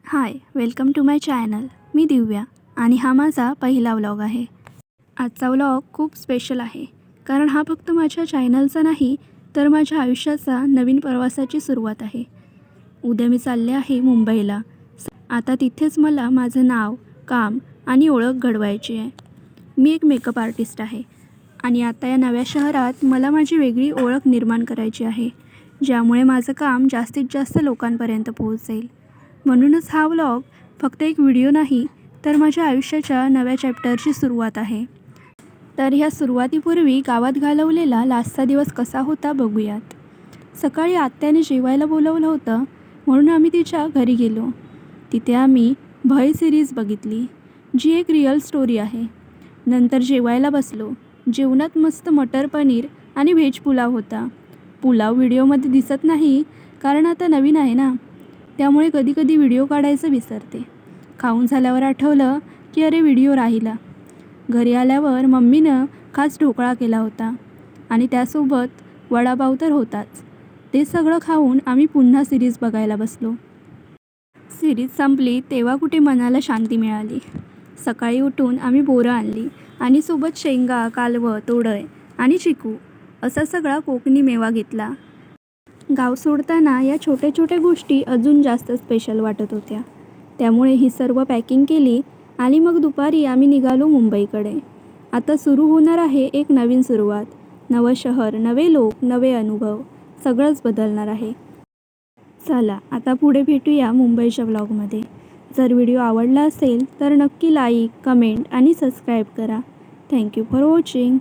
High, welcome to my channel. मी दिव्या आणि हा माझा पहिला व्लॉग आहे. आजचा व्लॉग खूप स्पेशल आहे कारण हा फक्त माझ्या चॅनलचा नाही तर माझ्या आयुष्याचा नवीन प्रवासाची सुरुवात आहे. उद्या मी चालले आहे मुंबईला. आता तिथेच मला माझं नाव, काम आणि ओळख घडवायची आहे. मी एक मेकअप आर्टिस्ट आहे आणि आता या नव्या शहरात मला माझी वेगळी ओळख निर्माण करायची आहे, ज्यामुळे माझं काम जास्तीत जास्त लोकांपर्यंत पोहोचेल. म्हणूनच हा व्लॉग फक्त एक व्हिडिओ नाही तर माझ्या आयुष्याच्या नव्या चॅप्टरची सुरुवात आहे. तर ह्या सुरुवातीपूर्वी गावात घालवलेला लास्टचा दिवस कसा होता बघूयात. सकाळी आत्याने जेवायला बोलवलं होतं म्हणून आम्ही तिच्या घरी गेलो. तिथे आम्ही भय सिरीज बघितली, जी एक रिअल स्टोरी आहे. नंतर जेवायला बसलो. जेवणात मस्त मटर पनीर आणि व्हेज पुलाव होता. पुलाव व्हिडिओमध्ये दिसत नाही कारण आता नवीन आहे ना, त्यामुळे कधीकधी व्हिडिओ काढायचं विसरते. खाऊन झाल्यावर आठवलं की अरे व्हिडिओ राहिला. घरी आल्यावर मम्मीनं खास ढोकळा केला होता आणि त्यासोबत वडापाव तर होताच. ते सगळं खाऊन आम्ही पुन्हा सिरीज बघायला बसलो. सिरीज संपली तेव्हा कुठे मनाला शांती मिळाली. सकाळी उठून आम्ही बोरं आणली आणि सोबत शेंगा, कालवं, तोडय आणि चिकू असा सगळा कोकणी मेवा घेतला. गाव सोडताना या छोट्या छोट्या गोष्टी अजून जास्त स्पेशल वाटत होत्या. त्यामुळे ही सर्व पॅकिंग केली आणि मग दुपारी आम्ही निघालो मुंबईकडे. आता सुरू होणार आहे एक नवीन सुरुवात. नवं शहर, नवे लोक, नवे अनुभव, सगळंच बदलणार आहे. चला आता पुढे भेटूया मुंबईच्या व्लॉगमध्ये. जर व्हिडिओ आवडला असेल तर नक्की लाईक, कमेंट आणि सबस्क्राईब करा. Thank you for watching.